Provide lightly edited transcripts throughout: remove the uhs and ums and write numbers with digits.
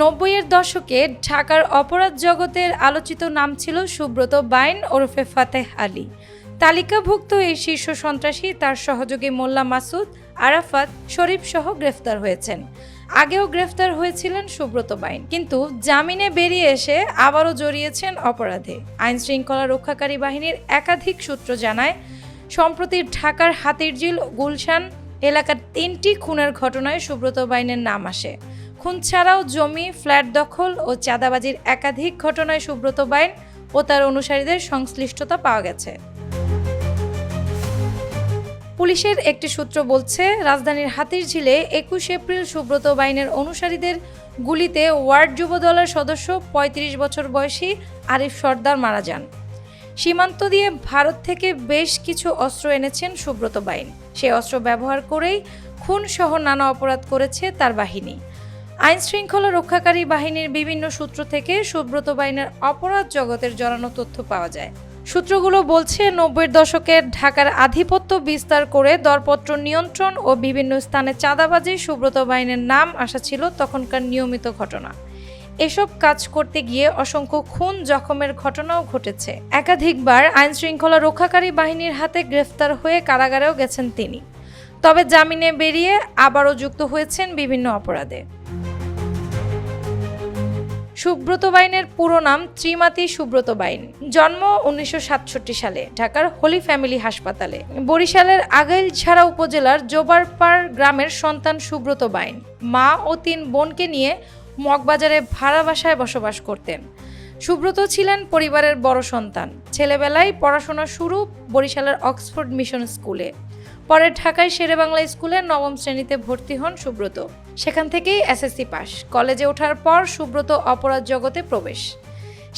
90-এর দশকে ঢাকার অপরাধ জগতের আলোচিত নাম ছিল সুব্রত বাইন ওরফে ফাতেহ আলী। তালিকাভুক্ত এই শীর্ষ সন্ত্রাসী তার সহযোগী মোল্লা মাসুদ, আরাফাত, শরীফ সহ গ্রেফতার হয়েছেন। আগেও গ্রেফতার হয়েছিলেন সুব্রত বাইন, কিন্তু জামিনে বেরিয়ে এসে আবারও জড়িয়েছেন অপরাধে। আইন শৃঙ্খলা রক্ষাকারী বাহিনীর একাধিক সূত্র জানায়, সম্প্রতি ঢাকার হাতিরঝিল, গুলশান এলাকার 3টি খুনের ঘটনায় সুব্রত বাইনের নাম আসে। খুন ছাড়াও জমি, ফ্ল্যাট দখল ও চাঁদাবাজির একাধিক ঘটনায় সুব্রত বাইন ও তার অনুসারীদের সংশ্লিষ্টতা পাওয়া গেছে। পুলিশের একটি সূত্র বলছে, রাজধানীর হাতিরঝিলে 21 এপ্রিল সুব্রত বাইনের অনুসারীদের গুলিতে ওয়ার্ড যুবদলের সদস্য 35 বছর বয়সী আরিফ সর্দার মারা যান। সীমান্ত দিয়ে ভারত থেকে বেশ কিছু অস্ত্র এনেছেন সুব্রত বাইন। সেই অস্ত্র ব্যবহার করেই খুন সহ নানা অপরাধ করেছে তার বাহিনী। আইন শৃঙ্খলা রক্ষাকারী বাহিনীর বিভিন্ন সূত্র থেকে সুব্রত বাইনের অপরাধ জগতের জড়ানো তথ্য পাওয়া যায়। সূত্রগুলো বলছে, 90-এর দশকে ঢাকার আধিপত্য বিস্তার করে দরপত্র নিয়ন্ত্রণ ও বিভিন্ন স্থানে চাঁদাবাজি সুব্রত বাইনের নাম আসা ছিল তখনকার নিয়মিত ঘটনা। এসব কাজ করতে গিয়ে অসংখ্য খুন, জখমের ঘটনাও ঘটেছে। একাধিকবার আইন শৃঙ্খলা রক্ষাকারী বাহিনীর হাতে গ্রেফতার হয়ে কারাগারেও গেছেন তিনি। তবে জামিনে বেরিয়ে আবারও যুক্ত হয়েছেন বিভিন্ন অপরাধে। সুব্রত বাইনের পুরো নাম ত্রিমাতি সুব্রত বাইন। জন্ম 1967 সালে ঢাকার হোলি ফ্যামিলি হাসপাতালে। বরিশালের আগাইলঝাড়া উপজেলার জোবারপাড় গ্রামের সন্তান সুব্রত বাইন মা ও 3 বোনকে নিয়ে মগবাজারে ভাড়া বাসায় বসবাস করতেন। সুব্রত ছিলেন পরিবারের বড় সন্তান। ছেলেবেলায় পড়াশোনা শুরু বরিশালের অক্সফোর্ড মিশন স্কুলে। পরে ঢাকায় শেরেবাংলা স্কুলে 9ম শ্রেণীতে ভর্তি হন সুব্রত। সেখান থেকেই এসএসসি পাস। কলেজে ওঠার পর সুব্রত অপরাধ জগতে প্রবেশ।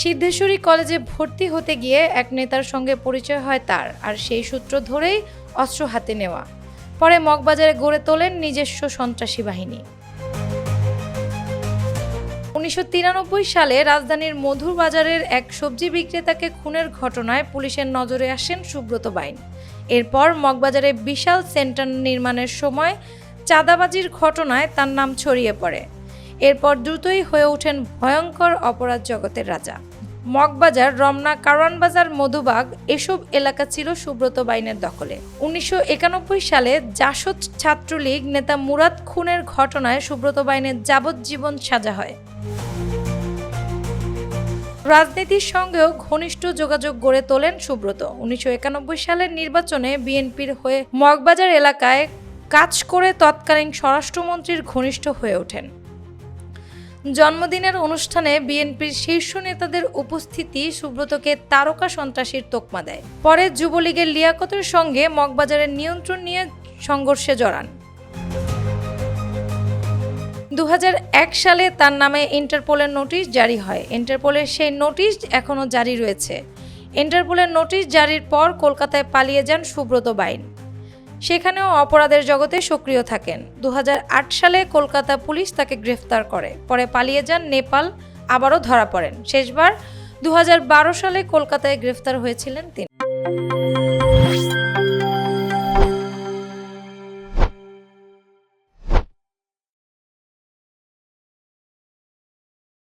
সিদ্ধেশ্বরী কলেজে ভর্তি হতে গিয়ে এক নেতার সঙ্গে পরিচয় হয় তার, আর সেই সূত্র ধরেই অস্ত্র হাতে নেওয়া। পরে মগবাজারে গড়ে তোলেন নিজস্ব সন্ত্রাসী বাহিনী। 1993 সালে রাজধানীর মধুর বাজারের এক সবজি বিক্রেতাকে খুনের ঘটনায় পুলিশের নজরে আসেন সুব্রত বাইন। এরপর মগবাজারে বিশাল সেন্টার নির্মাণের সময় চাঁদাবাজির ঘটনায় তার নাম ছড়িয়ে পড়ে। এরপর দ্রুতই হয়ে ওঠেন ভয়ঙ্কর অপরাধ জগতের রাজা। মগবাজার, রমনা, কারওয়ান বাজার, মধুবাগ এসব এলাকা ছিল সুব্রত বাইনের দখলে। 1991 সালে জাসদ ছাত্রলীগ নেতা মুরাদ খুনের ঘটনায় সুব্রত বাইনের যাবজ্জীবন সাজা হয়। রাজনীতির সঙ্গেও ঘনিষ্ঠ যোগাযোগ গড়ে তোলেন সুব্রত। 1991 সালের নির্বাচনে বিএনপির হয়ে মগবাজার এলাকায় কাজ করে তৎকালীন স্বরাষ্ট্রমন্ত্রীর ঘনিষ্ঠ হয়ে ওঠেন। জন্মদিনের অনুষ্ঠানে বিএনপির শীর্ষ নেতাদের উপস্থিতি সুব্রতকে তারকা সন্ত্রাসীর তকমা দেয়। পরে যুবলীগের লিয়াকতের সঙ্গে মগবাজারের নিয়ন্ত্রণ নিয়ে সংঘর্ষে জড়ান। 2001 সালে তার নামে ইন্টারপোলের নোটিশ জারি হয়। ইন্টারপোলের সেই নোটিশ এখনও জারি রয়েছে। ইন্টারপোলের নোটিশ জারির পর কলকাতায় পালিয়ে যান সুব্রত বাইন। সেখানেও অপরাধের জগতে সক্রিয় থাকেন। 2008 সালে কলকাতা পুলিশ তাকে গ্রেফতার করে। পরে পালিয়ে যান নেপাল, আবারও ধরা পড়েন। শেষবার 2012 সালে কলকাতায় গ্রেফতার হয়েছিলেন তিনি।